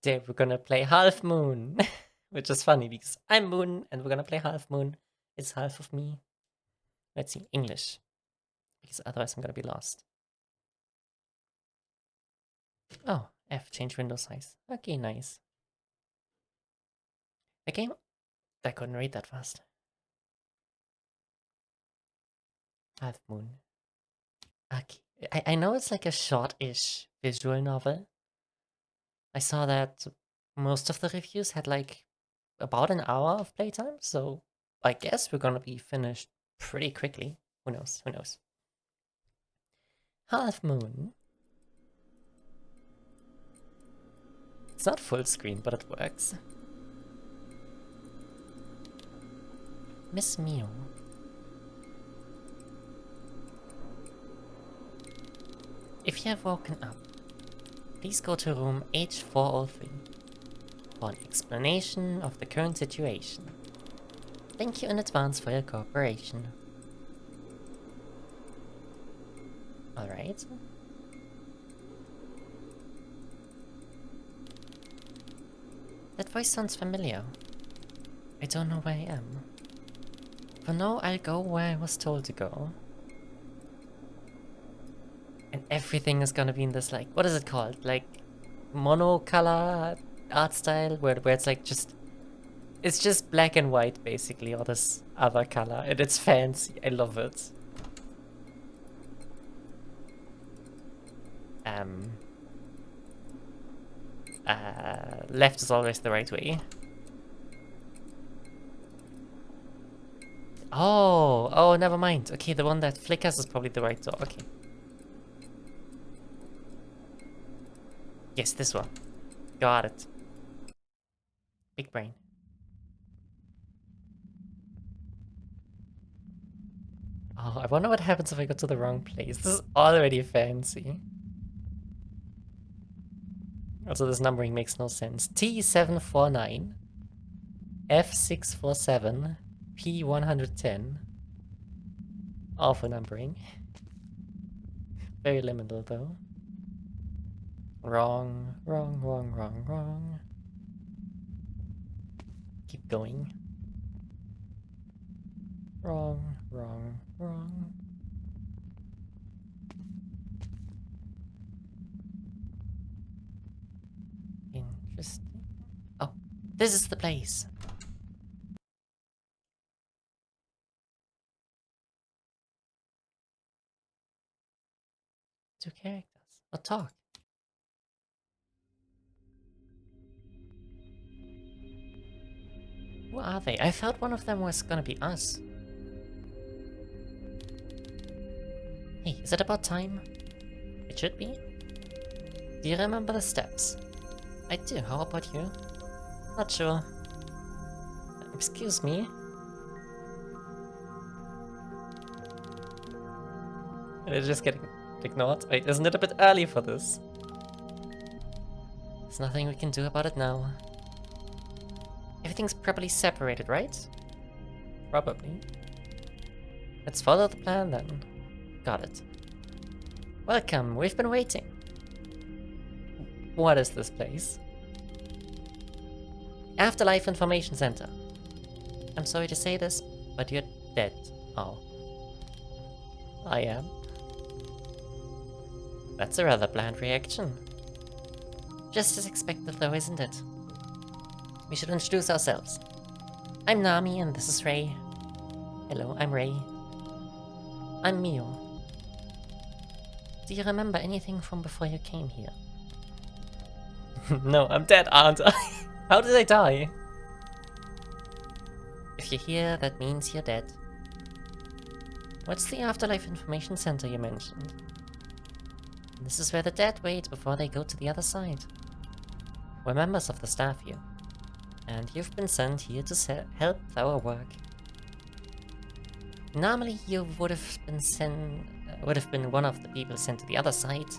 Today we're gonna play Halfmoon, which is funny because I'm Moon and we're gonna play Halfmoon. It's half of me. Let's see, English, because otherwise I'm gonna be lost. Oh, F, change window size. Okay, nice. A game? I couldn't read that fast. Halfmoon. Okay, I know it's like a short-ish visual novel. I saw that most of the reviews had like about an hour of playtime, so I guess we're gonna be finished pretty quickly. Who knows? Who knows? Halfmoon. It's not full screen, but it works. Miss Mio. If you have woken up, please go to room H403 for an explanation of the current situation. Thank you in advance for your cooperation. Alright. That voice sounds familiar. I don't know where I am. For now, I'll go where I was told to go. And everything is gonna be in this, like, what is it called? Like, monocolor art style? Where it's like just... It's just black and white, basically, or this other color. And it's fancy. I love it. Left is always the right way. Oh, never mind. Okay, the one that flickers is probably the right door. Okay. Yes, this one. Got it. Big brain. Oh, I wonder what happens if I go to the wrong place. This is already fancy. Also, this numbering makes no sense. T749, F647, P110. Awful numbering. Very liminal, though. Wrong, wrong, wrong, wrong, wrong. Keep going. Wrong, wrong, wrong. Interesting. Oh, this is the place. 2 characters. Oh, talk. Who are they? I thought one of them was gonna be us. Hey, is it about time? It should be. Do you remember the steps? I do. How about you? Not sure. Excuse me? And it's just getting ignored. Wait, isn't it a bit early for this? There's nothing we can do about it now. Everything's properly separated, right? Probably. Let's follow the plan then. Got it. Welcome, we've been waiting. What is this place? Afterlife Information Center. I'm sorry to say this, but you're dead. Oh. I am. That's a rather bland reaction. Just as expected though, isn't it? We should introduce ourselves. I'm Nami and this is Ray. Hello, I'm Ray. I'm Mio. Do you remember anything from before you came here? No, I'm dead, aren't I? How did I die? If you're here, that means you're dead. What's the Afterlife Information Center you mentioned? This is where the dead wait before they go to the other side. We're members of the staff here, and you've been sent here to help with our work. Normally, you would have been one of the people sent to the other side,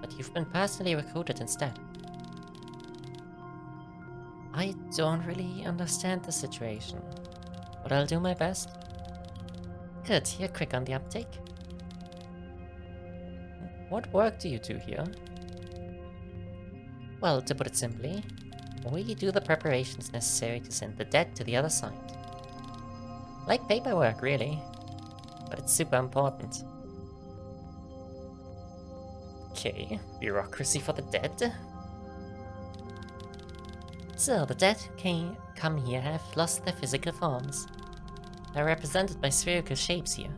but you've been personally recruited instead. I don't really understand the situation, but I'll do my best. Good, you're quick on the uptake. What work do you do here? Well, to put it simply, we do the preparations necessary to send the dead to the other side. Like paperwork, really. But it's super important. Okay, bureaucracy for the dead. So, the dead who come here have lost their physical forms. They're represented by spherical shapes here.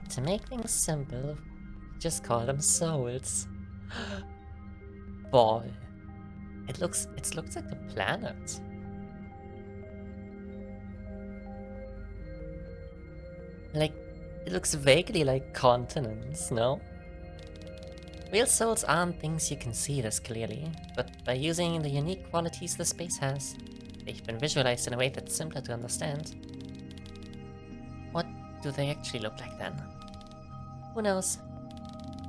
To make things simple, just call them souls. Ball. It looks like a planet. Like, it looks vaguely like continents, no? Real souls aren't things you can see this clearly, but by using the unique qualities the space has, they've been visualized in a way that's simpler to understand. What do they actually look like then? Who knows?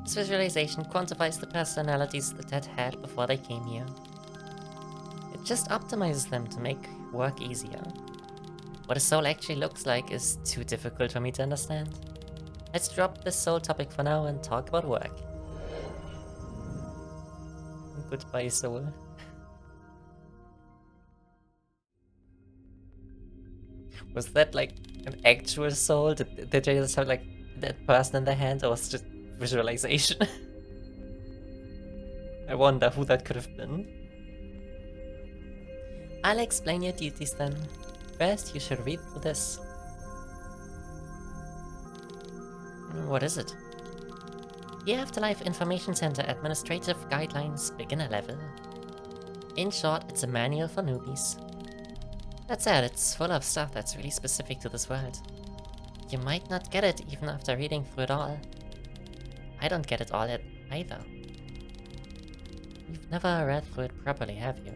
This visualization quantifies the personalities the dead had before they came here. It just optimizes them to make work easier. What a soul actually looks like is too difficult for me to understand. Let's drop this soul topic for now and talk about work. Goodbye, soul. Was that like an actual soul? Did they just have like that person in their hand, or was it just visualization? I wonder who that could have been. I'll explain your duties then. First, you should read through this. What is it? The Afterlife Information Center Administrative Guidelines Beginner Level. In short, it's a manual for newbies. That said, it's full of stuff that's really specific to this world. You might not get it even after reading through it all. I don't get it all yet either. You've never read through it properly, have you?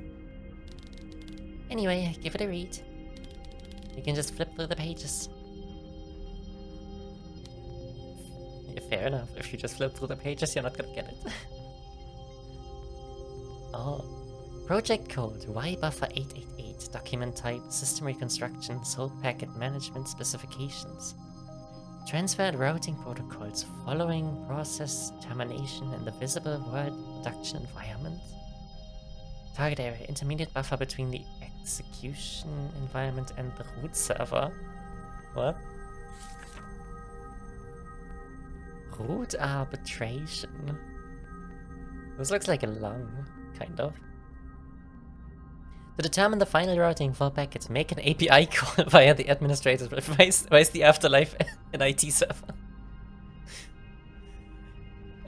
Anyway, give it a read. You can just flip through the pages. Yeah, fair enough, if you just flip through the pages, you're not gonna get it. Oh. Project code Y-Buffer 888, document type, system reconstruction, soul packet management specifications. Transferred routing protocols following process termination in the visible world production environment. Target area, intermediate buffer between the execution environment and the root server. What? Root arbitration. This looks like a lung, kind of. To determine the final routing for packets, make an API call via the administrator. Why is the Afterlife an IT server?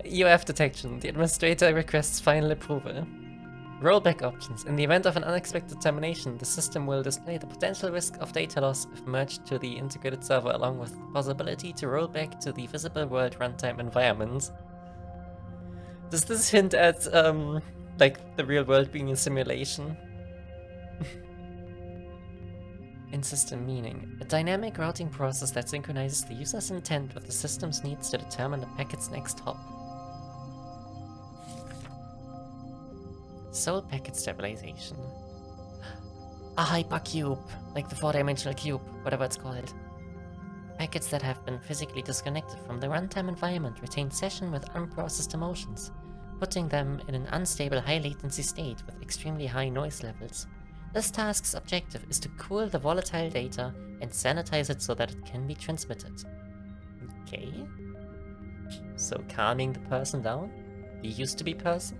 UF detection. The administrator requests final approval. Rollback options. In the event of an unexpected termination, the system will display the potential risk of data loss if merged to the integrated server, along with the possibility to roll back to the visible world runtime environment. Does this hint at, like, the real world being a simulation? In-system meaning. A dynamic routing process that synchronizes the user's intent with the system's needs to determine the packet's next hop. Soul packet stabilization. A hypercube, like the 4-dimensional cube, whatever it's called. Packets that have been physically disconnected from the runtime environment retain session with unprocessed emotions, putting them in an unstable high-latency state with extremely high noise levels. This task's objective is to cool the volatile data and sanitize it so that it can be transmitted. Okay. So calming the person down? The used-to-be person?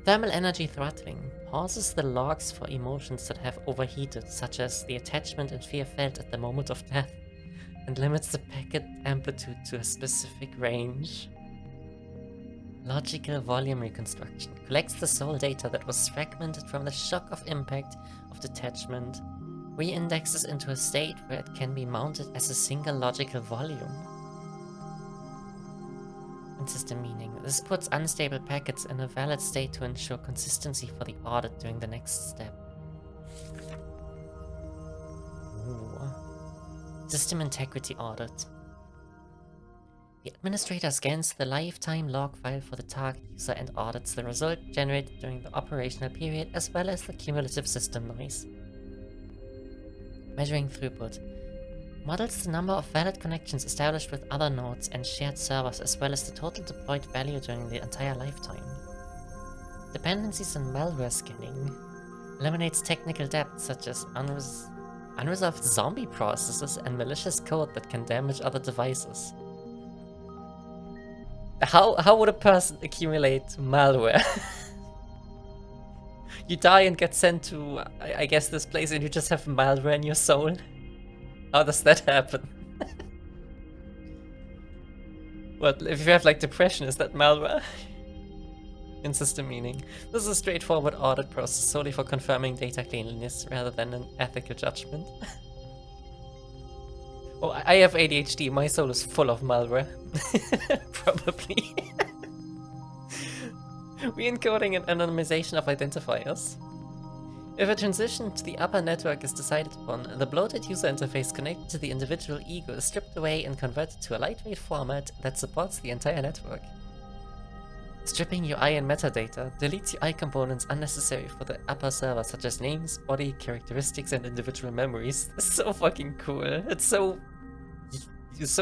Thermal energy throttling pauses the logs for emotions that have overheated, such as the attachment and fear felt at the moment of death, and limits the packet amplitude to a specific range. Logical volume reconstruction collects the soul data that was fragmented from the shock of impact of detachment, re-indexes into a state where it can be mounted as a single logical volume. In system meaning, this puts unstable packets in a valid state to ensure consistency for the audit during the next step. Ooh. System integrity audit. The administrator scans the lifetime log file for the target user and audits the result generated during the operational period, as well as the cumulative system noise. Measuring throughput. Models the number of valid connections established with other nodes and shared servers, as well as the total deployed value during the entire lifetime. Dependencies on malware scanning. Eliminates technical debt such as unresolved zombie processes and malicious code that can damage other devices. How would a person accumulate malware? You die and get sent to, I guess, this place, and you just have malware in your soul? How does that happen? What, if you have like depression, is that malware? In system meaning. This is a straightforward audit process solely for confirming data cleanliness rather than an ethical judgment. Oh, I have ADHD, my soul is full of malware. Probably. Re-encoding and anonymization of identifiers. If a transition to the upper network is decided upon, the bloated user interface connected to the individual ego is stripped away and converted to a lightweight format that supports the entire network. Stripping UI and metadata deletes UI components unnecessary for the upper server, such as names, body, characteristics, and individual memories. It's so fucking cool. It's so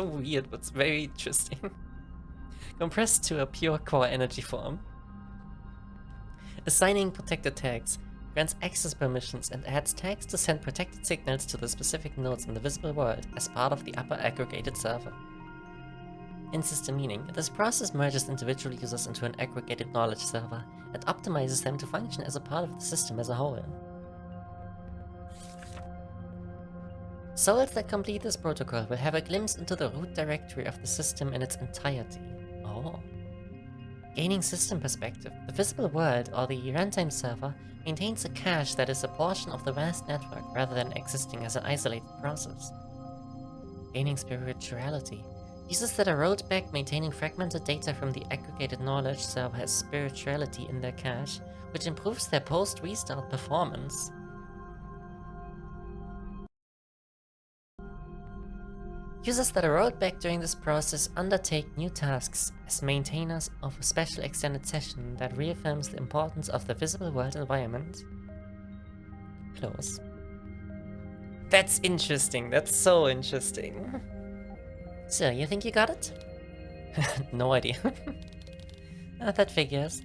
weird, but it's very interesting. Compressed to a pure core energy form. Assigning protected tags grants access permissions and adds tags to send protected signals to the specific nodes in the visible world as part of the upper aggregated server. In system meaning, this process merges individual users into an aggregated knowledge server and optimizes them to function as a part of the system as a whole. Souls that complete this protocol will have a glimpse into the root directory of the system in its entirety. Oh. Gaining system perspective, the visible world, or the runtime server, maintains a cache that is a portion of the vast network rather than existing as an isolated process. Gaining spirituality. Users that are rolled back maintaining fragmented data from the aggregated knowledge server has spirituality in their cache, which improves their post-restart performance. Users that are rolled back during this process undertake new tasks as maintainers of a special extended session that reaffirms the importance of the visible world environment. Close. That's interesting, that's so interesting. So, you think you got it? No idea. That figures.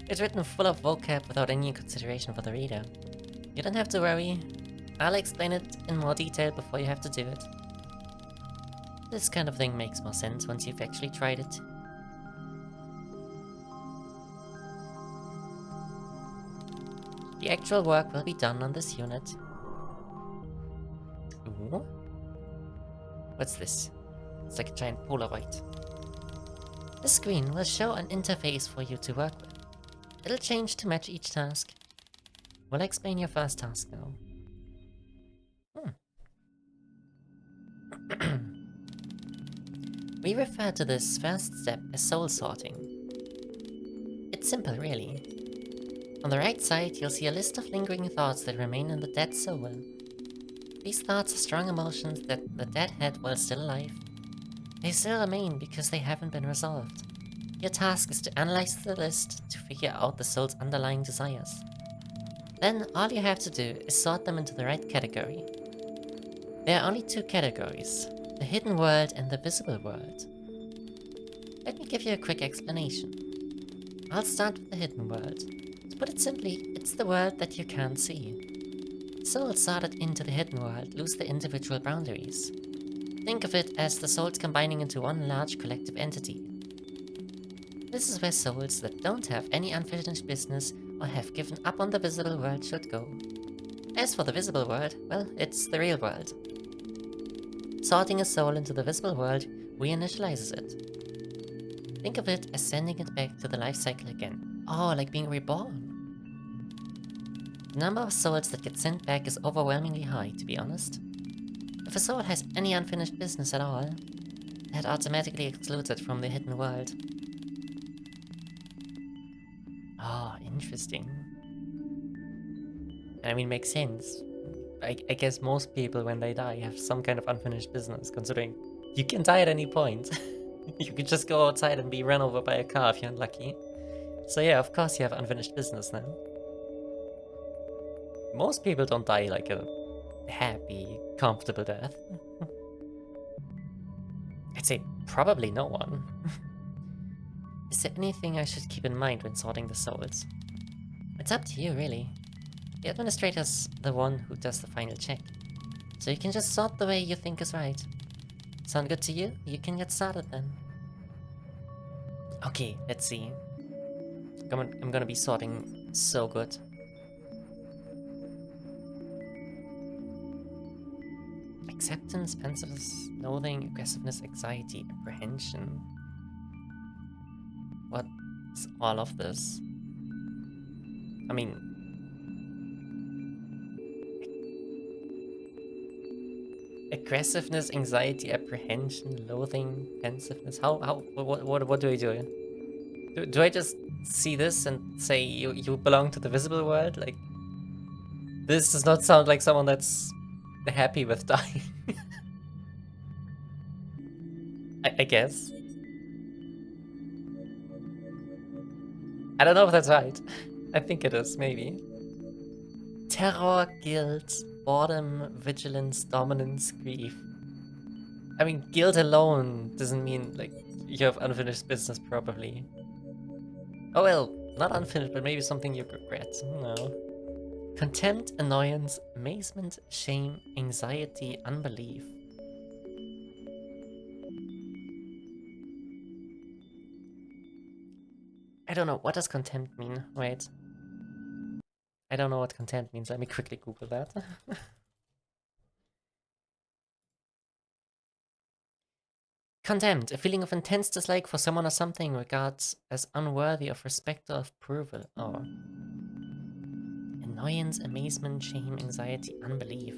It's written full of vocab without any consideration for the reader. You don't have to worry. I'll explain it in more detail before you have to do it. This kind of thing makes more sense once you've actually tried it. The actual work will be done on this unit. Ooh. What's this? It's like a giant Polaroid. This screen will show an interface for you to work with. It'll change to match each task. We'll explain your first task now. We refer to this first step as soul sorting. It's simple, really. On the right side, you'll see a list of lingering thoughts that remain in the dead soul. These thoughts are strong emotions that the dead had while still alive. They still remain because they haven't been resolved. Your task is to analyze the list to figure out the soul's underlying desires. Then all you have to do is sort them into the right category. There are only two categories: the hidden world and the visible world. Let me give you a quick explanation. I'll start with the hidden world. To put it simply, it's the world that you can't see. Souls sorted into the hidden world lose their individual boundaries. Think of it as the souls combining into one large collective entity. This is where souls that don't have any unfinished business or have given up on the visible world should go. As for the visible world, well, it's the real world. Sorting a soul into the visible world reinitializes it. Think of it as sending it back to the life cycle again. Oh, like being reborn. The number of souls that get sent back is overwhelmingly high, to be honest. If a soul has any unfinished business at all, that automatically excludes it from the hidden world. Oh, interesting. I mean, makes sense. I guess most people, when they die, have some kind of unfinished business, considering you can die at any point. You could just go outside and be run over by a car if you're unlucky. So yeah, of course you have unfinished business now. Most people don't die like a happy, comfortable death. I'd say probably no one. Is there anything I should keep in mind when sorting the souls? It's up to you, really. The administrator's the one who does the final check, so you can just sort the way you think is right. Sound good to you? You can get started then. Okay, let's see. I'm gonna be sorting so good. Acceptance, pensiveness, loathing, aggressiveness, anxiety, apprehension. What's all of this? I mean, aggressiveness, anxiety, apprehension, loathing, pensiveness. What do I do? Do I just see this and say you belong to the visible world? Like, this does not sound like someone that's happy with dying. I guess. I don't know if that's right. I think it is, maybe. Terror, guilt, boredom, vigilance, dominance, grief. I mean, guilt alone doesn't mean, like, you have unfinished business probably. Oh well, not unfinished, but maybe something you regret. No. Contempt, annoyance, amazement, shame, anxiety, unbelief. I don't know, what does contempt mean? Wait. I don't know what contempt means. Let me quickly Google that. Contempt, a feeling of intense dislike for someone or something regards as unworthy of respect or approval. Or annoyance, amazement, shame, anxiety, unbelief.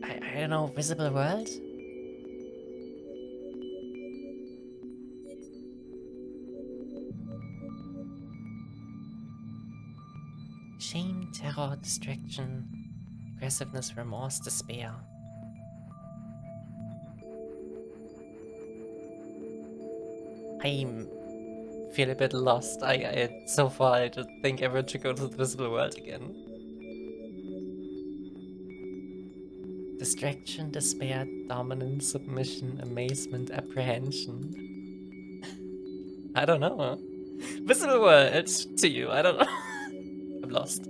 I don't know, visible world? Shame, terror, distraction, aggressiveness, remorse, despair. I feel a bit lost. So far I just think everyone should go to the visible world again. Distraction, despair, dominance, submission, amazement, apprehension. I don't know. Visible world to you, I don't know. I'm lost.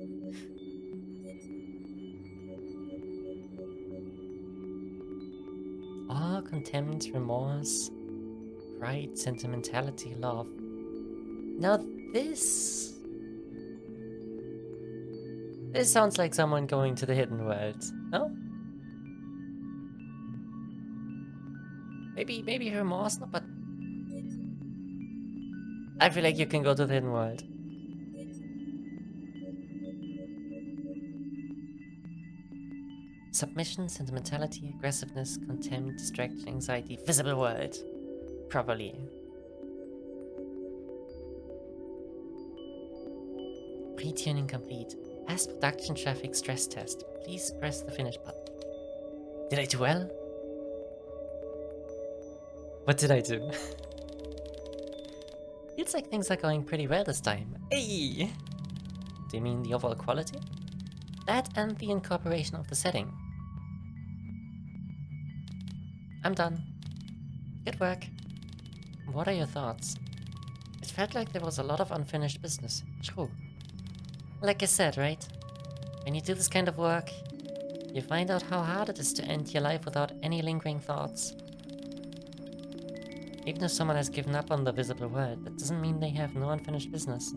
Awe, contempt, remorse, pride, sentimentality, love. Now this... This sounds like someone going to the hidden world, no? Maybe remorse, no, but... I feel like you can go to the hidden world. Submission, sentimentality, aggressiveness, contempt, distraction, anxiety, visible world. Probably. Pre-tuning complete. Pass production traffic stress test. Please press the finish button. Did I do well? What did I do? Feels like things are going pretty well this time. Hey! Do you mean the overall quality? That and the incorporation of the setting. I'm done. Good work. What are your thoughts? It felt like there was a lot of unfinished business. True. Like I said, right? When you do this kind of work, you find out how hard it is to end your life without any lingering thoughts. Even if someone has given up on the visible world, that doesn't mean they have no unfinished business.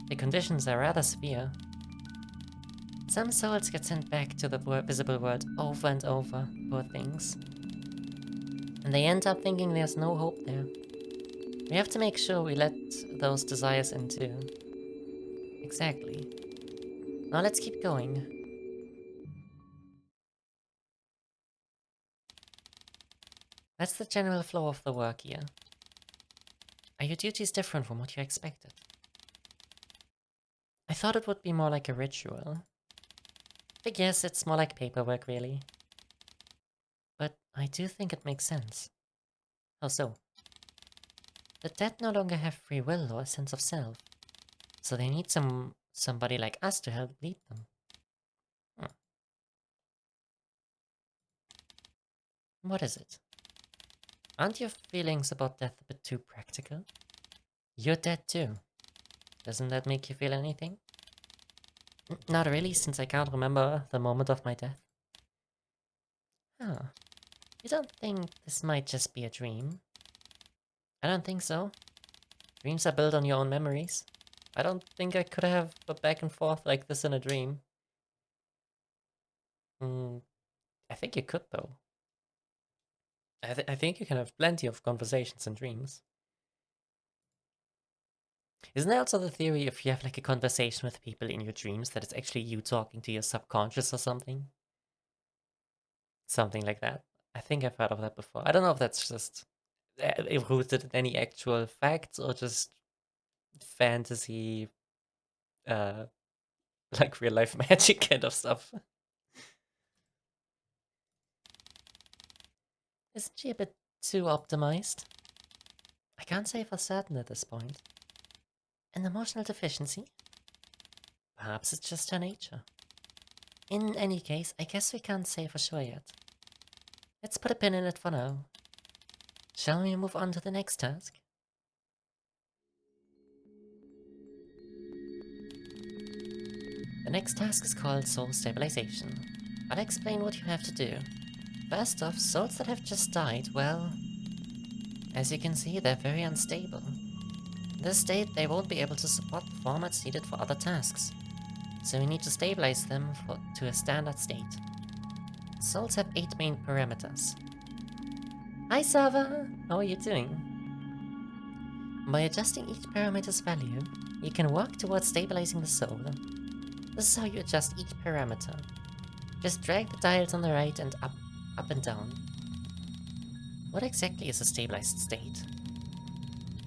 The conditions are rather severe. Some souls get sent back to the visible world over and over, poor things. And they end up thinking there's no hope there. We have to make sure we let those desires in too. Exactly. Now let's keep going. That's the general flow of the work here. Are your duties different from what you expected? I thought it would be more like a ritual. I guess it's more like paperwork, really. But I do think it makes sense. How so? The dead no longer have free will or a sense of self, so they need somebody like us to help lead them. Hmm. What is it? Aren't your feelings about death a bit too practical? You're dead too. Doesn't that make you feel anything? Not really, since I can't remember the moment of my death. Oh, you don't think this might just be a dream? I don't think so. Dreams are built on your own memories. I don't think I could have a back and forth like this in a dream. I think you could, though. I think you can have plenty of conversations in dreams. Isn't there also the theory if you have like a conversation with people in your dreams that it's actually you talking to your subconscious or something? Something like that. I think I've heard of that before. I don't know if that's just rooted in any actual facts or just fantasy, uh, like real life magic kind of stuff. Isn't she a bit too optimized? I can't say for certain at this point. An emotional deficiency? Perhaps it's just her nature. In any case, I guess we can't say for sure yet. Let's put a pin in it for now. Shall we move on to the next task? The next task is called Soul Stabilization. I'll explain what you have to do. First off, souls that have just died, well, as you can see, they're very unstable. In this state, they won't be able to support the formats needed for other tasks, so we need to stabilize them to a standard state. Souls have 8 main parameters. Hi Sava! How are you doing? By adjusting each parameter's value, you can work towards stabilizing the soul. This is how you adjust each parameter. Just drag the dials on the right and up and down. What exactly is a stabilized state?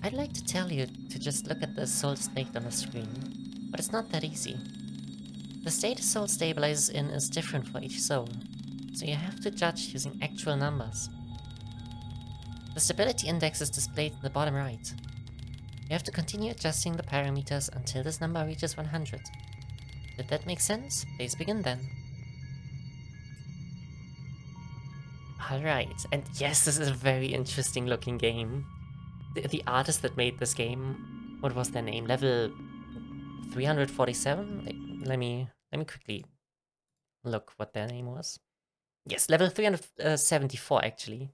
I'd like to tell you to just look at the soul displayed on the screen, but it's not that easy. The state a soul stabilizes in is different for each soul, so you have to judge using actual numbers. The stability index is displayed in the bottom right. You have to continue adjusting the parameters until this number reaches 100. Did that make sense? Please begin then. Alright, and yes, this is a very interesting looking game. The artist that made this game, what was their name? Level 347? Let me quickly look what their name was. Yes, level 374 actually.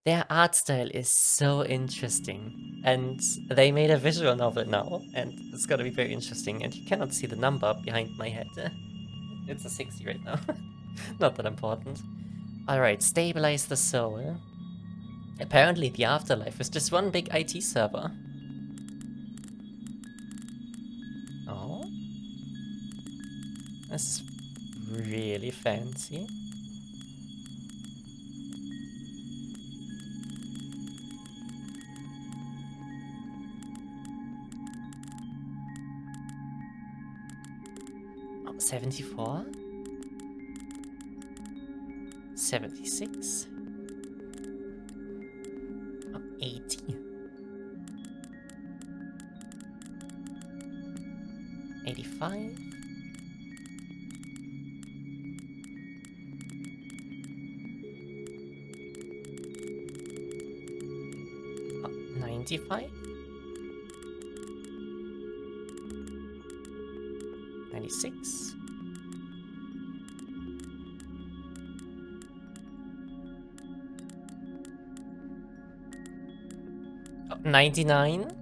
Their art style is so interesting, and they made a visual novel now, and it's gonna be very interesting, and you cannot see the number behind my head. It's a 60 right now. Not that important. Alright, stabilize the soul. Apparently the Afterlife is just one big IT server. Oh. That's really fancy. Oh, 74? 76? Oh, 80? 85? Oh, 95? 96? Oh, 99?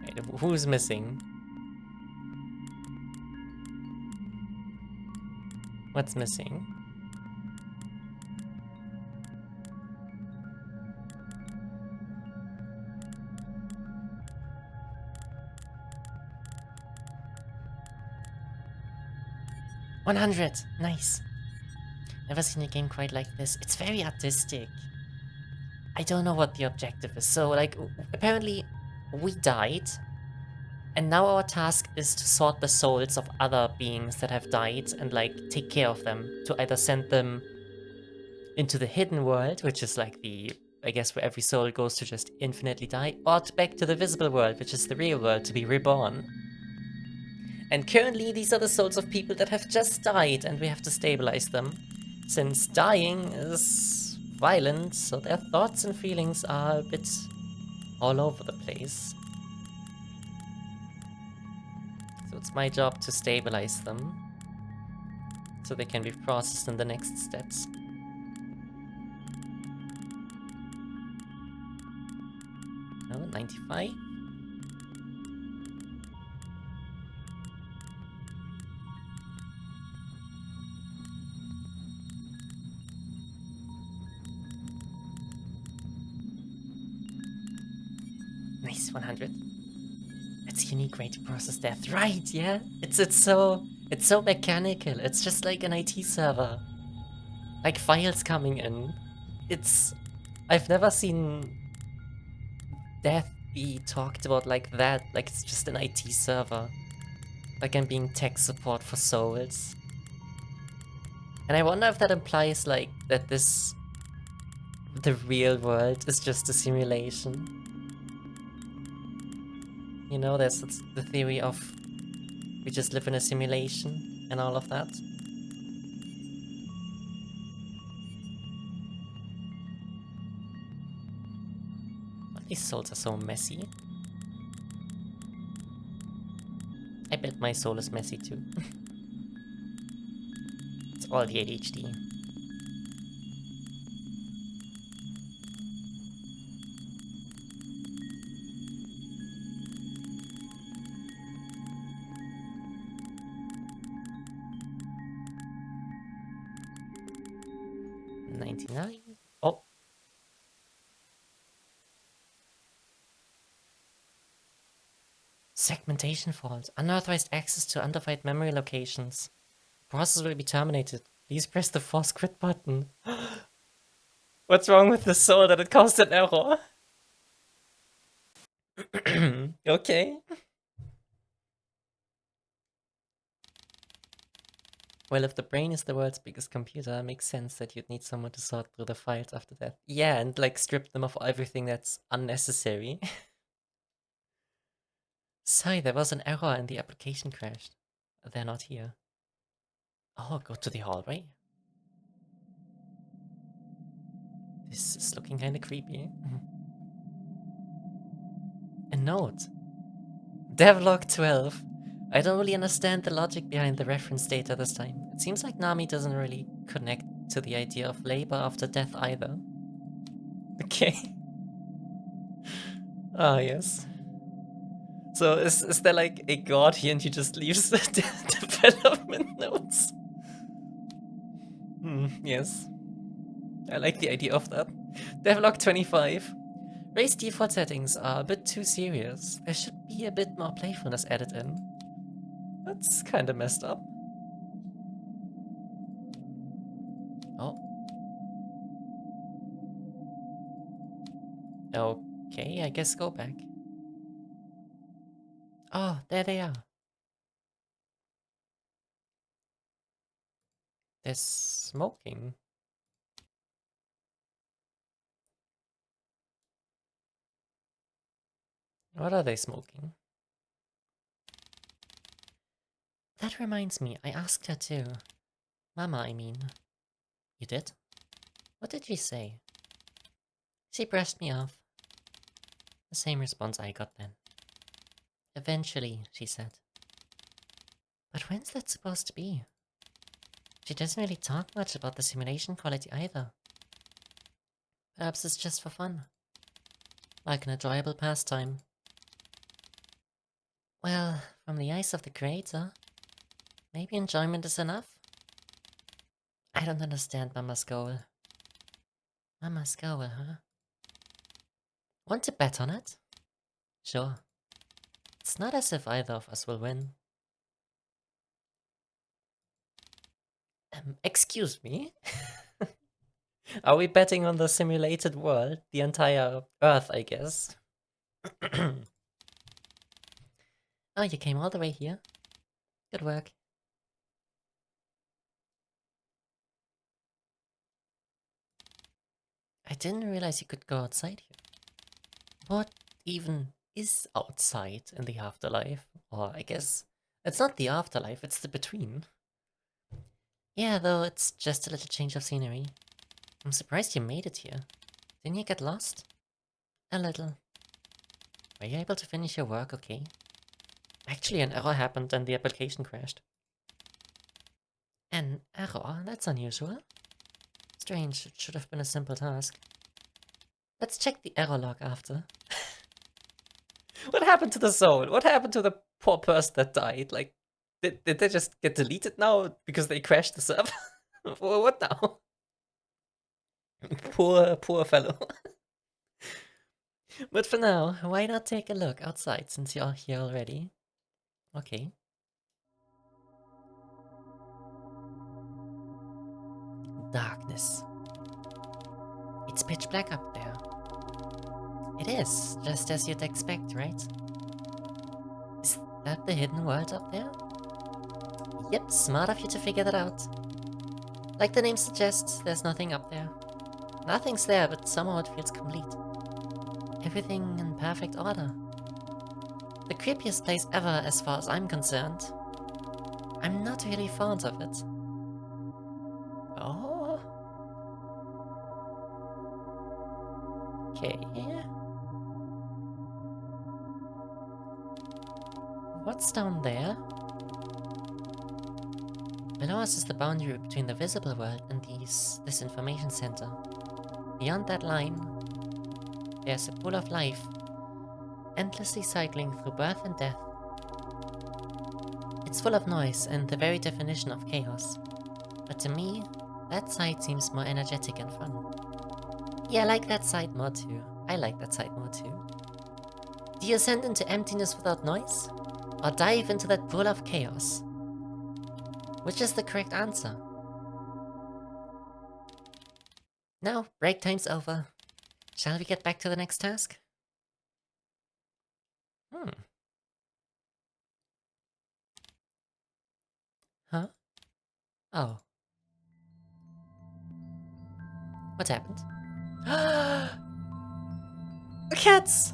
Wait, who's missing? What's missing? $100! Nice! Never seen a game quite like this. It's very artistic. I don't know what the objective is. So, like, apparently we died, and now our task is to sort the souls of other beings that have died and, like, take care of them. To either send them into the hidden world, which is like the, I guess, where every soul goes to just infinitely die, or back to the visible world, which is the real world, to be reborn. And currently these are the souls of people that have just died and we have to stabilize them. Since dying is violent, so their thoughts and feelings are a bit all over the place. So it's my job to stabilize them, so they can be processed in the next steps. Oh, 95? Nice, 100. It's a unique way to process death, right? Yeah, it's so mechanical. It's just like an IT server, like files coming in. It's I've never seen death be talked about like that. Like it's just an IT server, like I'm being tech support for souls. And I wonder if that implies like that the real world is just a simulation. You know, there's the theory of we just live in a simulation and all of that. These souls are so messy. I bet my soul is messy too. It's all the ADHD. $99. Oh, segmentation fault. Unauthorized access to undefined memory locations. Process will be terminated. Please press the force quit button. What's wrong with the soul that it caused an error? Okay. Well, if the brain is the world's biggest computer, it makes sense that you'd need someone to sort through the files after that. Yeah, and like strip them of everything that's unnecessary. Sorry, there was an error and the application crashed. They're not here. Oh, go to the hallway. This is looking kinda creepy. A note. Devlog 12. I don't really understand the logic behind the reference data this time. It seems like Nami doesn't really connect to the idea of labor after death either. Okay. Ah, yes. So is there like a god here and he just leaves the development notes? Yes. I like the idea of that. Devlog 25. Race default settings are a bit too serious. There should be a bit more playfulness added in. That's kinda messed up. Oh. Okay, I guess go back. Oh, there they are. They're smoking. What are they smoking? That reminds me, I asked her too. Mama, I mean. You did? What did she say? She brushed me off. The same response I got then. Eventually, she said. But when's that supposed to be? She doesn't really talk much about the simulation quality either. Perhaps it's just for fun. Like an enjoyable pastime. Well, from the eyes of the creator, maybe enjoyment is enough? I don't understand Mama's goal. Mama's goal, huh? Want to bet on it? Sure. It's not as if either of us will win. Excuse me? Are we betting on the simulated world? The entire Earth, I guess. Oh, you came all the way here? Good work. I didn't realize you could go outside here. What even is outside in the afterlife? Or I guess It's not the afterlife, it's the between. Yeah, though it's just a little change of scenery. I'm surprised you made it here. Didn't you get lost? A little. Were you able to finish your work okay? Actually, an error happened and the application crashed. An error? That's unusual. Strange, it should have been a simple task. Let's check the error log after. What happened to the soul? What happened to the poor person that died? Like, did they just get deleted now because they crashed the server? What now? Poor fellow. But for now, why not take a look outside since you're here already? Okay. Darkness. It's pitch black up there. It is, just as you'd expect, right? Is that the hidden world up there? Yep, smart of you to figure that out. Like the name suggests, there's nothing up there. Nothing's there, but somehow it feels complete. Everything in perfect order. The creepiest place ever as far as I'm concerned. I'm not really fond of it. Oh. Okay. What's down there? Below us is the boundary between the visible world and this information center. Beyond that line, there's a pool of life, endlessly cycling through birth and death. It's full of noise and the very definition of chaos. But to me, that side seems more energetic and fun. Yeah, I like that side more too. I like that side more too. Do you ascend into emptiness without noise? Or dive into that pool of chaos? Which is the correct answer? Now, break time's over. Shall we get back to the next task? Huh? Oh. What happened? Cats!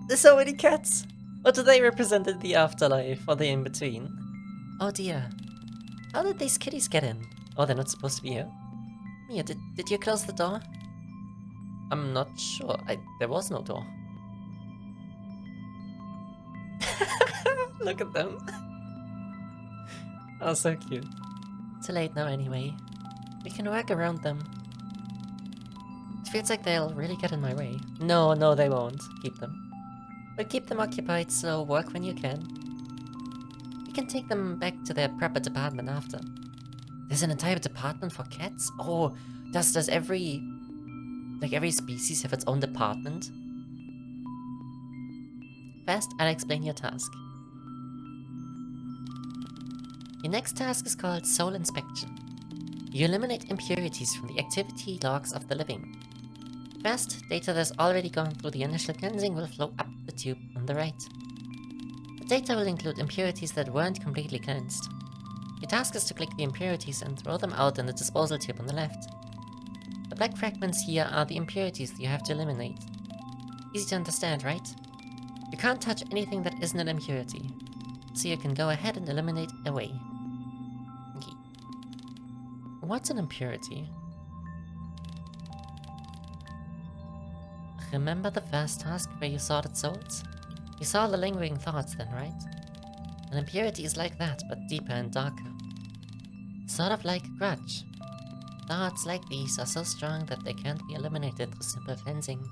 There's so many cats! What do they represent in the afterlife, or the in-between? Oh dear. How did these kitties get in? Oh, they're not supposed to be here? Mia, did you close the door? I'm not sure. There was no door. Look at them. Oh, so cute. Too late now anyway. We can work around them. It feels like they'll really get in my way. No, they won't. Keep them. But keep them occupied, so work when you can. We can take them back to their proper department after. There's an entire department for cats? Oh, does every species have its own department? First, I'll explain your task. Your next task is called Soul Inspection. You eliminate impurities from the activity logs of the living. First, data that's already gone through the initial cleansing will flow up the tube on the right. The data will include impurities that weren't completely cleansed. Your task is to click the impurities and throw them out in the disposal tube on the left. The black fragments here are the impurities that you have to eliminate. Easy to understand, right? You can't touch anything that isn't an impurity, so you can go ahead and eliminate away. Okay. What's an impurity? Remember the first task where you sorted souls? You saw the lingering thoughts then, right? An impurity is like that, but deeper and darker. Sort of like a grudge. Thoughts like these are so strong that they can't be eliminated through simple cleansing.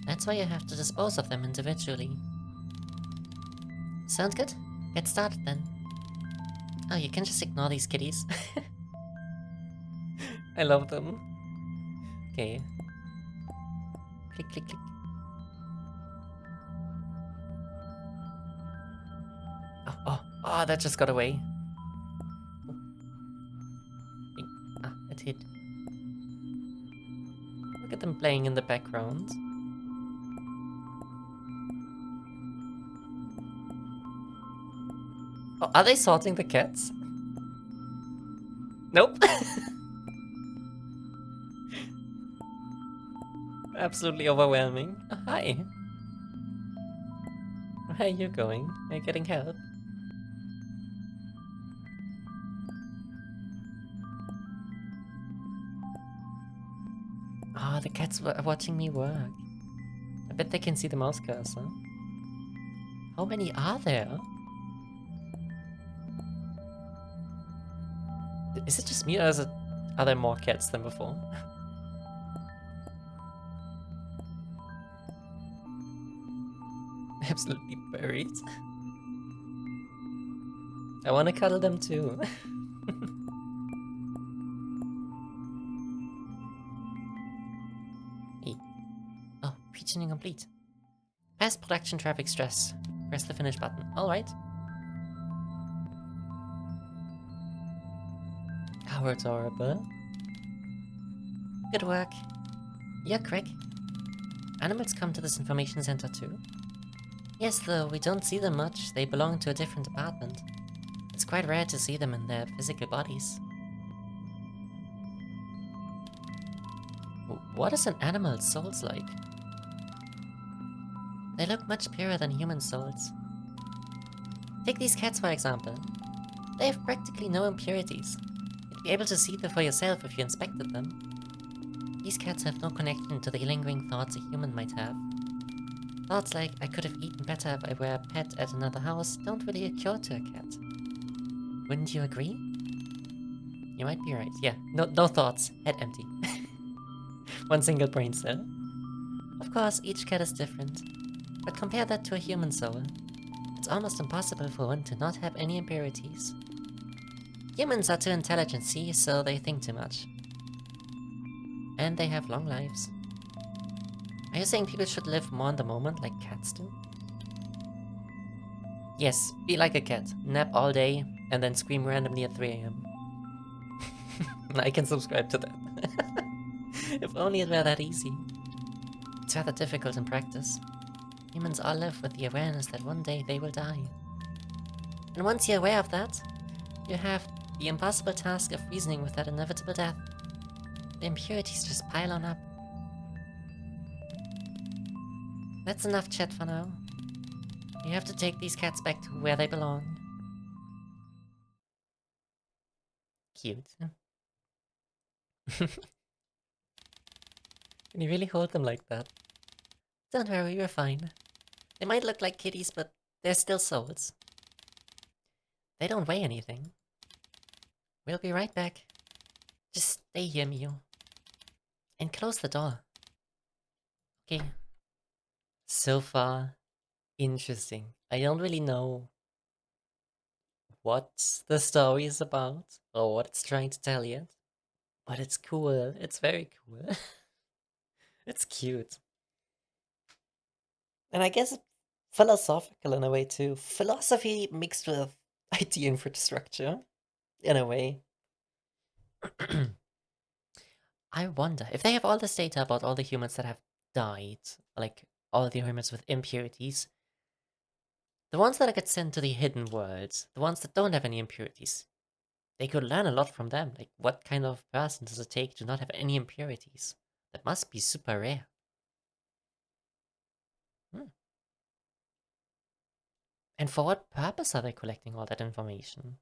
That's why you have to dispose of them individually. Sounds good? Get started then. Oh, you can just ignore these kitties. I love them. Okay. Click, click, click. Oh, that just got away. Ah, it hit. Look at them playing in the background. Oh, are they sorting the cats? Nope. Absolutely overwhelming. Oh, hi. Where are you going? Are you getting help? Oh, the cats are watching me work. I bet they can see the mouse cursor. How many are there? Is it just me, or are there more cats than before? Absolutely buried. I want to cuddle them too. Hey. Oh, featuring incomplete. Past production traffic stress. Press the finish button. Alright. How adorable. Good work. You're quick. Animals come to this information center too? Yes, though we don't see them much. They belong to a different department. It's quite rare to see them in their physical bodies. What is an animal's souls like? They look much purer than human souls. Take these cats for example. They have practically no impurities. You'd be able to see them for yourself if you inspected them. These cats have no connection to the lingering thoughts a human might have. Thoughts like, I could have eaten better if I were a pet at another house, don't really occur to a cat. Wouldn't you agree? You might be right, yeah. No thoughts, head empty. One single brain cell. Of course, each cat is different. But compare that to a human soul. It's almost impossible for one to not have any impurities. Humans are too intelligent, see, so they think too much. And they have long lives. Are you saying people should live more in the moment like cats do? Yes, be like a cat. Nap all day, and then scream randomly at 3 AM. I can subscribe to that. If only it were that easy. It's rather difficult in practice. Humans all live with the awareness that one day they will die. And once you're aware of that, you have the impossible task of reasoning with that inevitable death. The impurities just pile on up. That's enough chat for now. You have to take these cats back to where they belong. Cute. Can you really hold them like that? Don't worry, we're fine. They might look like kitties, but they're still souls. They don't weigh anything. We'll be right back. Just stay here, Mio. And close the door. Okay. So far, interesting. I don't really know what the story is about or what it's trying to tell yet. But it's cool. It's very cool. It's cute. And I guess philosophical in a way too. Philosophy mixed with IT infrastructure, in a way. I wonder if they have all this data about all the humans that have died, like all the humans with impurities, the ones that get sent to the hidden worlds, the ones that don't have any impurities, they could learn a lot from them. Like, what kind of person does it take to not have any impurities? That must be super rare. Hmm. And for what purpose are they collecting all that information?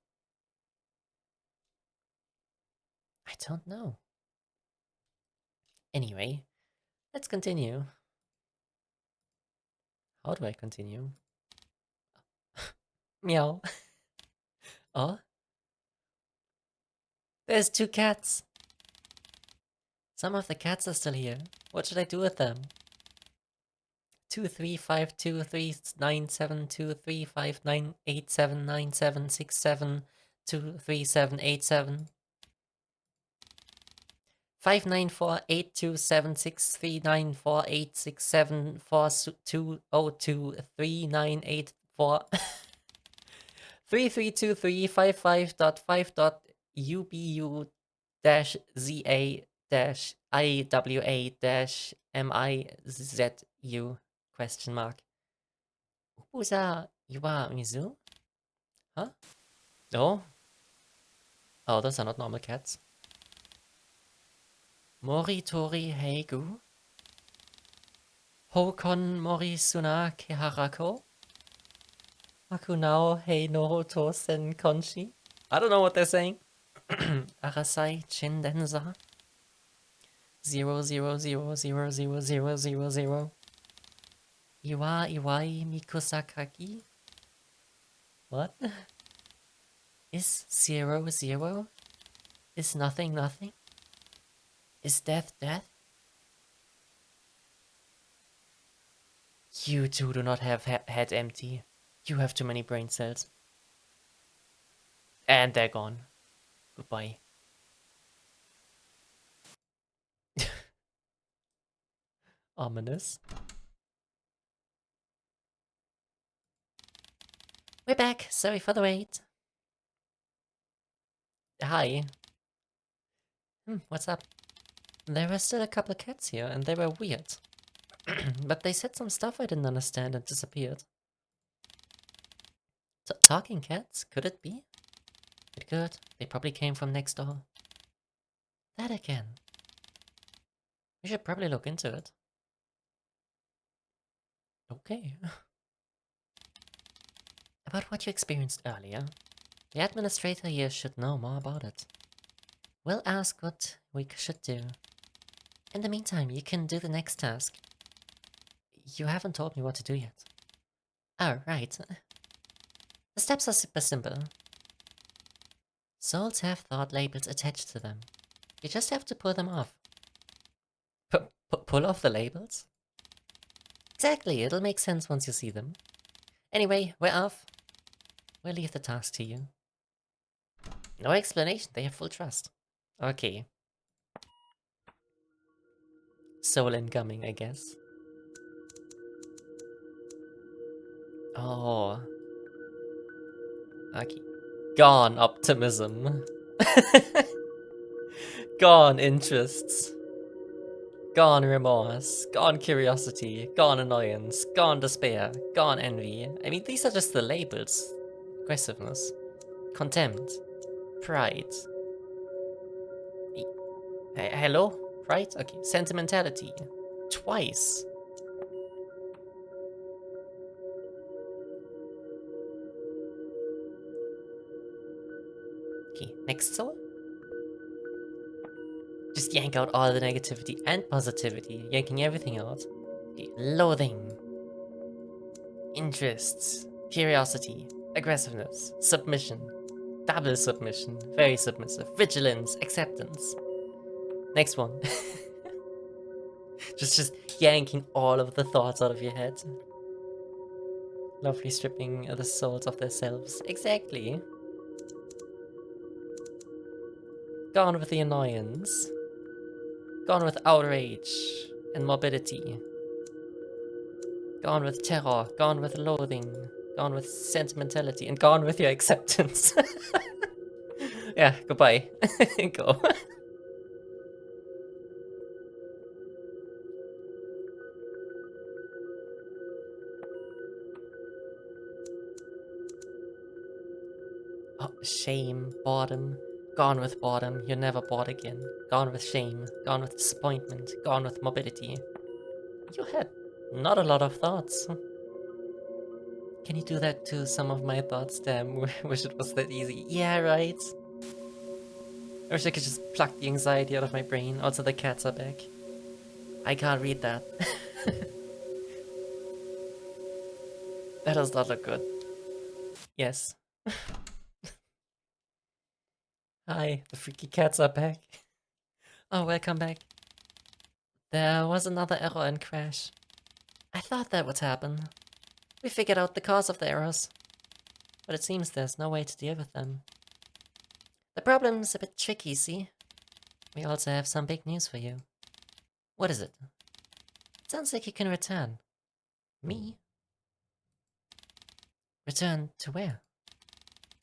I don't know. Anyway, let's continue. How do I continue? Meow. Oh, there's 2 cats. Some of the cats are still here. What should I do with them? 235233987976723787237 594827639486742023984 332355.5.ubu ZA IWA MIZU question mark. Ubusa Yuba Mizu? Huh? Oh? Oh, those are not normal cats. Moritori Heigu? Hokon Morisuna Kiharako? Hakunao, Hei Nohoto, Sen Konshi. I don't know what they're saying. Arasai Chindenza. 0 0 0 0 0 0 0 0. Iwa Iwai Mikusakaki. What? Is 0 0? Is nothing nothing? Is death death? You two do not have head empty. You have too many brain cells. And they're gone. Goodbye. Ominous. We're back. Sorry for the wait. Hi. What's up? There were still a couple of cats here, and they were weird. But they said some stuff I didn't understand and disappeared. Talking cats? Could it be? It could. They probably came from next door. That again. We should probably look into it. Okay. About what you experienced earlier. The administrator here should know more about it. We'll ask what we should do. In the meantime, you can do the next task. You haven't told me what to do yet. Oh, right. The steps are super simple. Souls have thought labels attached to them. You just have to pull them off. Pull off the labels? Exactly, it'll make sense once you see them. Anyway, we're off. We'll leave the task to you. No explanation, they have full trust. Okay. Soul incoming, I guess. Oh. Okay. Gone optimism. Gone interests. Gone remorse. Gone curiosity. Gone annoyance. Gone despair. Gone envy. I mean, these are just the labels. Aggressiveness. Contempt. Pride. Hello? Pride? Okay. Sentimentality. Twice. Okay, next soul? Just yank out all the negativity and positivity, yanking everything out. Okay, loathing. Interests. Curiosity. Aggressiveness. Submission. Double submission. Very submissive. Vigilance. Acceptance. Next one. just yanking all of the thoughts out of your head. Lovely stripping the souls of their selves. Exactly. Gone with the annoyance. Gone with outrage and morbidity. Gone with terror. Gone with loathing. Gone with sentimentality. And gone with your acceptance. Yeah, goodbye. Go. Oh, shame, boredom. Gone with boredom, you're never bored again. Gone with shame, gone with disappointment, gone with morbidity. You had not a lot of thoughts. Can you do that to some of my thoughts? Damn, wish it was that easy. Yeah, right. I wish I could just pluck the anxiety out of my brain. Also, the cats are back. I can't read that. That does not look good. Yes. Hi, the freaky cats are back. Oh, welcome back. There was another error and crash. I thought that would happen. We figured out the cause of the errors, but it seems there's no way to deal with them. The problem's a bit tricky, see? We also have some big news for you. What is it? It sounds like you can return. Me? Return to where?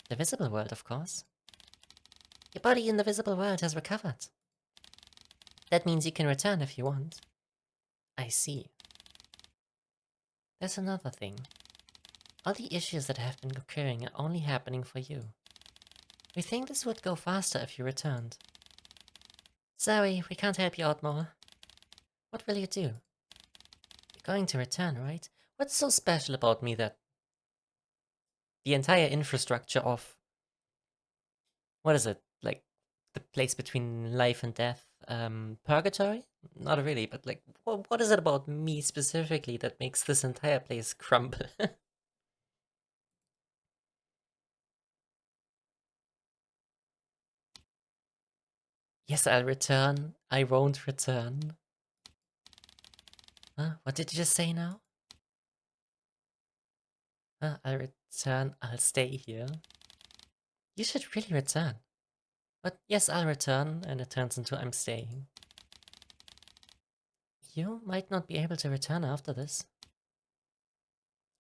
The visible world, of course. Your body in the visible world has recovered. That means you can return if you want. I see. There's another thing. All the issues that have been occurring are only happening for you. We think this would go faster if you returned. Sorry, we can't help you out more. What will you do? You're going to return, right? What's so special about me that... the entire infrastructure of what is it, like the place between life and death, purgatory? Not really, but like what is it about me specifically that makes this entire place crumble? Yes, I'll return. I won't return. Huh? What did you just say now? Huh? I'll return. I'll stay here. You should really return. But yes, I'll return, and it turns into I'm staying. You might not be able to return after this.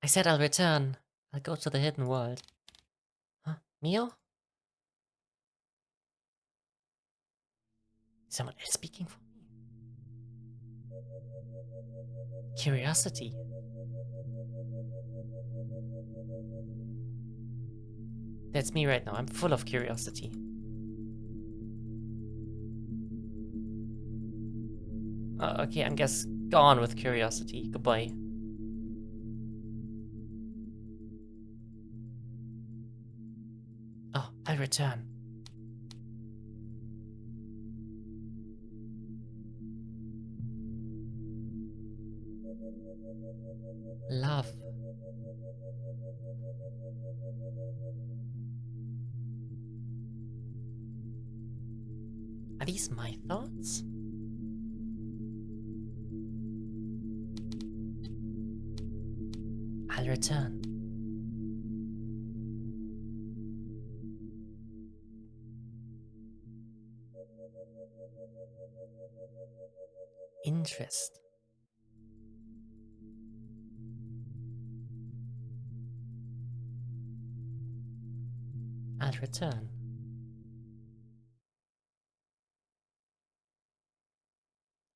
I said I'll return. I'll go to the hidden world. Huh? Mio? Someone else speaking for me? Curiosity. That's me right now. I'm full of curiosity. Okay, I'm guess gone with curiosity. Goodbye. Oh, I'll return. Love. Are these my thoughts? I'll return. Interest. I'll return.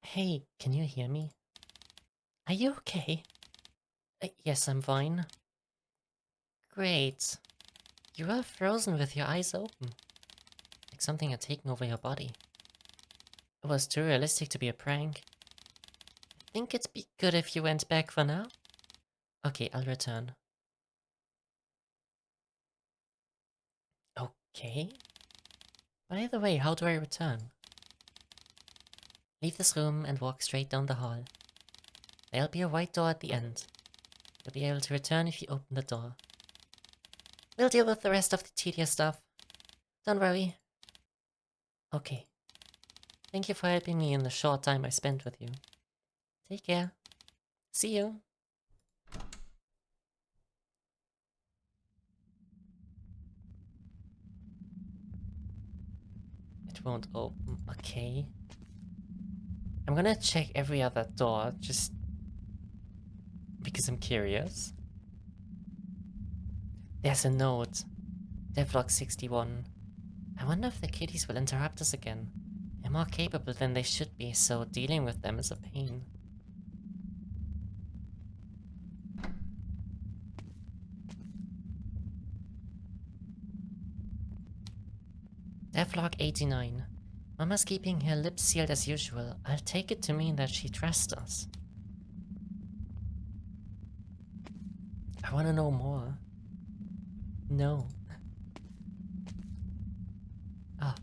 Hey, can you hear me? Are you okay? Yes, I'm fine. Great. You are frozen with your eyes open. Like something had taken over your body. It was too realistic to be a prank. I think it'd be good if you went back for now. Okay, I'll return. Okay. By the way, how do I return? Leave this room and walk straight down the hall. There'll be a white door at the end. You'll be able to return if you open the door. We'll deal with the rest of the tedious stuff. Don't worry. Okay. Thank you for helping me in the short time I spent with you. Take care. See you. It won't open. Okay. I'm gonna check every other door, just because I'm curious. There's a note. Devlog 61. I wonder if the kitties will interrupt us again. They're more capable than they should be, so dealing with them is a pain. Devlog 89. Mama's keeping her lips sealed as usual. I'll take it to mean that she trusts us. I wanna know more. No. Ah,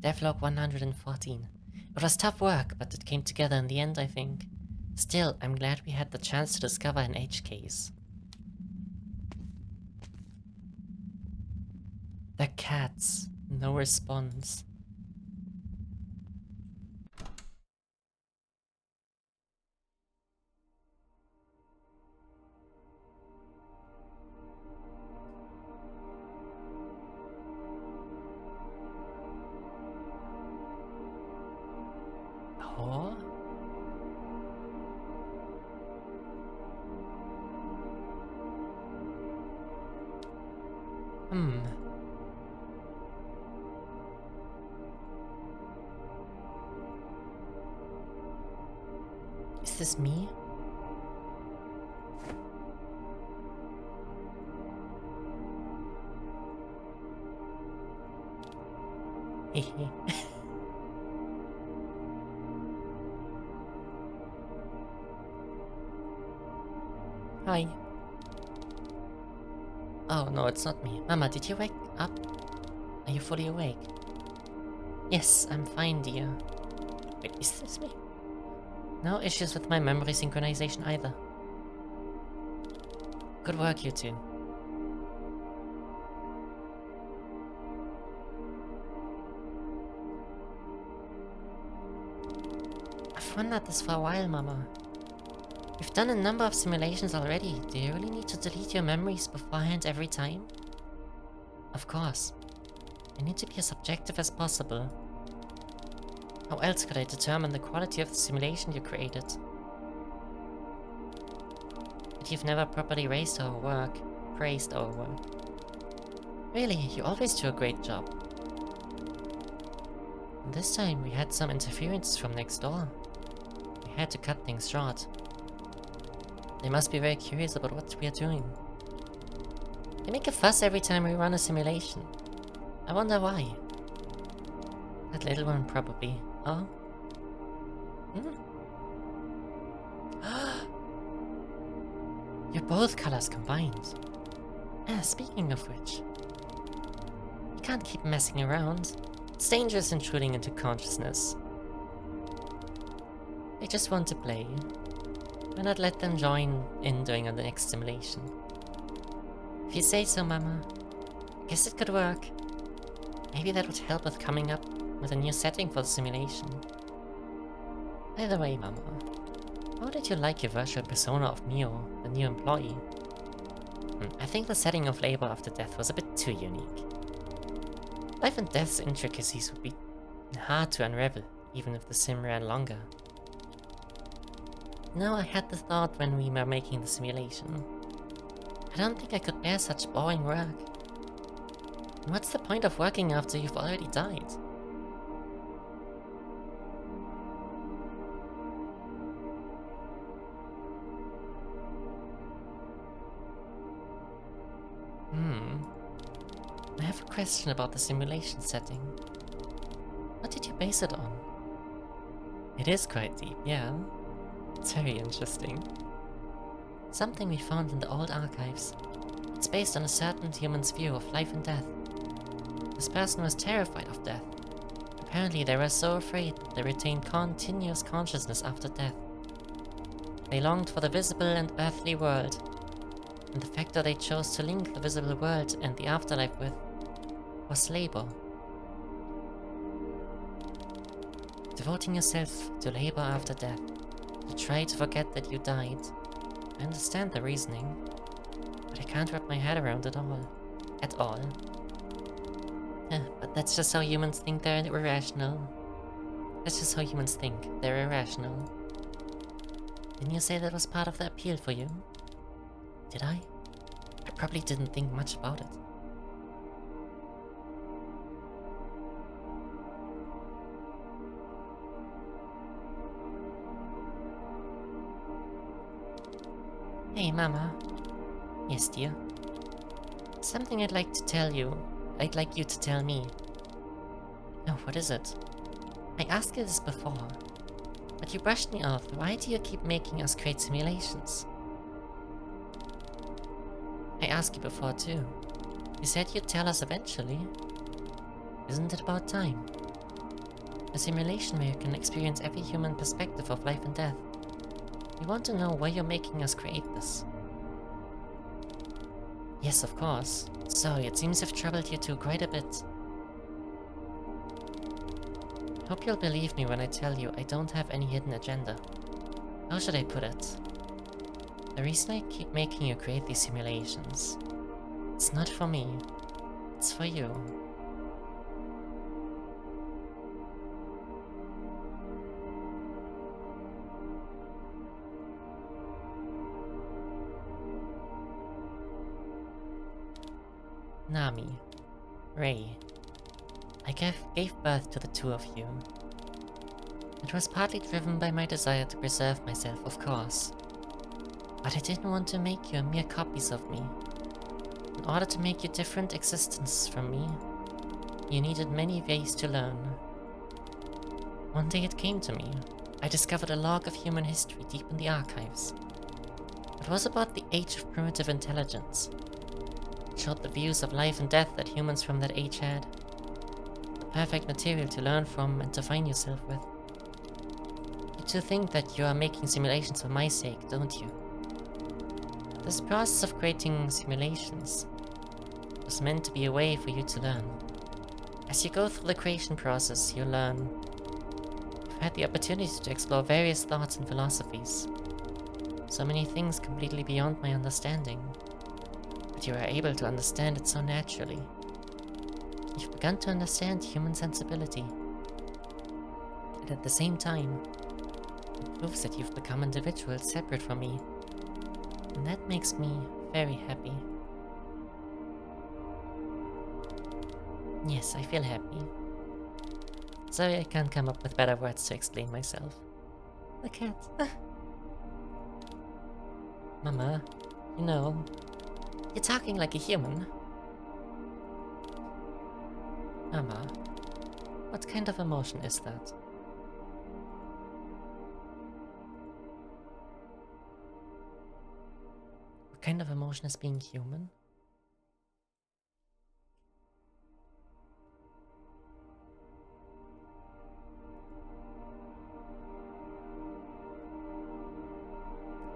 Devlog 114. It was tough work, but it came together in the end, I think. Still, I'm glad we had the chance to discover an H case. The cats. No response. Oh? Hmm. Is this me? Hehe. Hi. Oh, no, it's not me. Mama, did you wake up? Are you fully awake? Yes, I'm fine, dear. Wait, is this me? No issues with my memory synchronization either. Good work, you two. I've wondered this for a while, Mama. We've done a number of simulations already. Do you really need to delete your memories beforehand every time? Of course. I need to be as objective as possible. How else could I determine the quality of the simulation you created? But you've never properly praised our work. Really, you always do a great job. And this time we had some interference from next door. We had to cut things short. They must be very curious about what we are doing. They make a fuss every time we run a simulation. I wonder why. That little one probably. Oh? Hmm? You're both colors combined. Speaking of which, you can't keep messing around. It's dangerous intruding into consciousness. They just want to play. Why not let them join in doing the next simulation? If you say so, Mama. I guess it could work. Maybe that would help with coming up with a new setting for the simulation. By the way, Mama, how did you like your virtual persona of Mio, the new employee? I think the setting of labor after death was a bit too unique. Life and death's intricacies would be hard to unravel, even if the sim ran longer. No, I had the thought when we were making the simulation. I don't think I could bear such boring work. And what's the point of working after you've already died? I have a question about the simulation setting. What did you base it on? It is quite deep, yeah. It's very interesting. Something we found in the old archives. It's based on a certain human's view of life and death. This person was terrified of death. Apparently they were so afraid they retained continuous consciousness after death. They longed for the visible and earthly world, and the factor they chose to link the visible world and the afterlife with was labor. Devoting yourself to labor after death, to try to forget that you died. I understand the reasoning, but I can't wrap my head around it all. At all. But that's just how humans think they're irrational. That's just how humans think they're irrational. Didn't you say that was part of the appeal for you? Did I? I probably didn't think much about it. Hey, Mama. Yes, dear? Something I'd like to tell you. I'd like you to tell me. Oh, what is it? I asked you this before, but you brushed me off. Why do you keep making us create simulations? I asked you before too. You said you'd tell us eventually. Isn't it about time? A simulation where you can experience every human perspective of life and death. We want to know why you're making us create this. Yes, of course. So, it seems I've troubled you two quite a bit. Hope you'll believe me when I tell you I don't have any hidden agenda. How should I put it? The reason I keep making you create these simulations, it's not for me, it's for you. Nami, Rei, I gave birth to the two of you. It was partly driven by my desire to preserve myself, of course. But I didn't want to make you mere copies of me. In order to make you different existences from me, you needed many ways to learn. One day it came to me. I discovered a log of human history deep in the archives. It was about the age of primitive intelligence. It showed the views of life and death that humans from that age had. The perfect material to learn from and to find yourself with. You two think that you are making simulations for my sake, don't you? This process of creating simulations was meant to be a way for you to learn. As you go through the creation process, you learn. You've had the opportunity to explore various thoughts and philosophies. So many things completely beyond my understanding. But you are able to understand it so naturally. You've begun to understand human sensibility. And at the same time, it proves that you've become individuals separate from me. And that makes me very happy. Yes, I feel happy. Sorry I can't come up with better words to explain myself. The cat. Mama, you know, you're talking like a human. Mama, what kind of emotion is that? What kind of emotion is being human?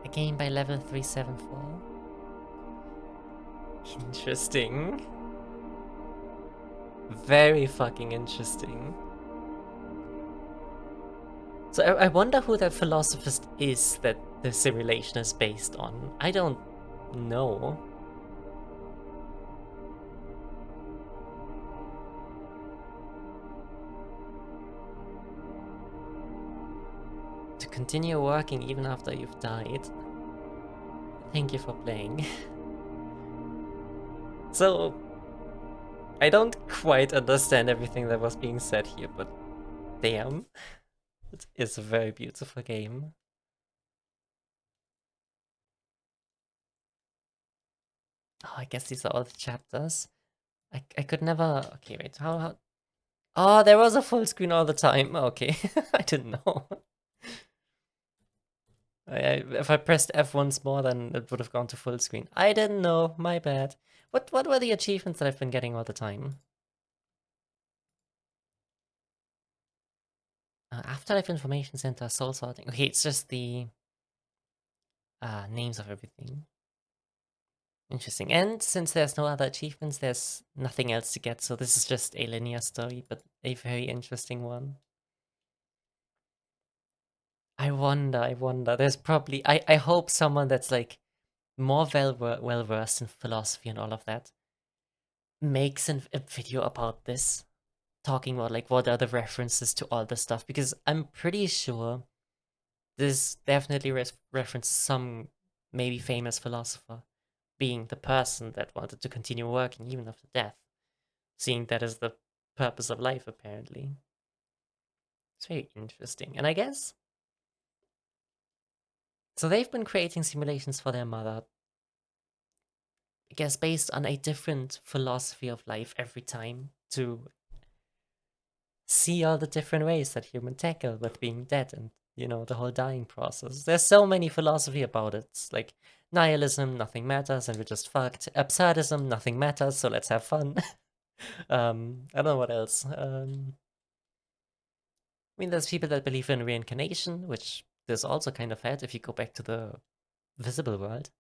A game by level 374. Interesting. Very fucking interesting. So I wonder who that philosophist is that the simulation is based on. I don't know. To continue working even after you've died. Thank you for playing. So, I don't quite understand everything that was being said here, but damn. It is a very beautiful game. Oh, I guess these are all the chapters. I could never... Okay, wait, how... Oh, there was a full screen all the time. Okay, I didn't know. If I pressed F once more, then it would have gone to full screen. I didn't know, my bad. What were the achievements that I've been getting all the time? Afterlife Information Center, Soul Sorting. Okay, it's just the names of everything. Interesting. And since there's no other achievements, there's nothing else to get, so this is just a linear story, but a very interesting one. I wonder. There's probably... I hope someone that's like more well versed in philosophy and all of that makes a video about this, talking about like what are the references to all the stuff, because I'm pretty sure this definitely references some maybe famous philosopher being the person that wanted to continue working even after death, seeing that as the purpose of life apparently. It's very interesting. And I guess so they've been creating simulations for their mother, I guess based on a different philosophy of life every time, to see all the different ways that humans tackle with being dead and, you know, the whole dying process. There's so many philosophy about it. It's like nihilism, nothing matters and we're just fucked. Absurdism, nothing matters, so let's have fun. I don't know what else. I mean, there's people that believe in reincarnation, which there's also kind of had if you go back to the visible world.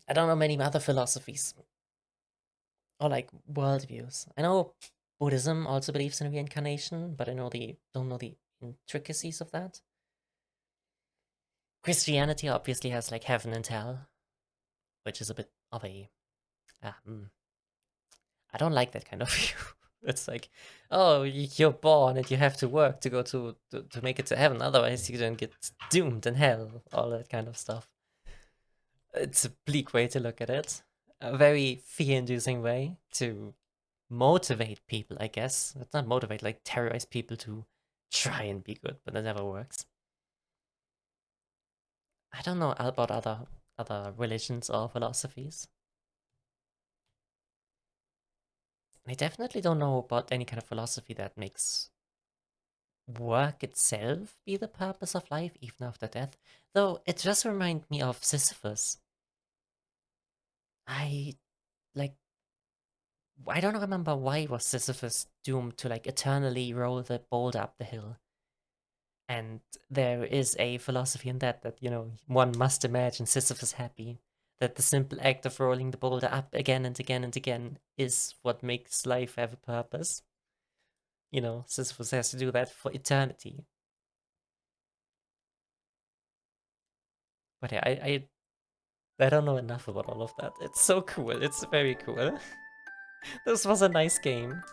I don't know many other philosophies or like worldviews. I know Buddhism also believes in reincarnation, but I don't know the intricacies of that. Christianity obviously has like heaven and hell, which is a bit of a I don't like that kind of view. It's like, oh, you're born and you have to work to go to make it to heaven, otherwise you don't get doomed in hell, all that kind of stuff. It's a bleak way to look at it. A very fear-inducing way to motivate people, I guess. It's not motivate, like terrorize people to try and be good, but that never works. I don't know about other religions or philosophies. I definitely don't know about any kind of philosophy that makes work itself be the purpose of life even after death. Though it just reminds me of Sisyphus. I like, I don't remember why was Sisyphus doomed to, like, eternally roll the boulder up the hill. And there is a philosophy in that, one must imagine Sisyphus happy. That the simple act of rolling the boulder up again and again and again is what makes life have a purpose. Sisyphus has to do that for eternity. But yeah, I don't know enough about all of that. It's so cool. It's very cool. This was a nice game.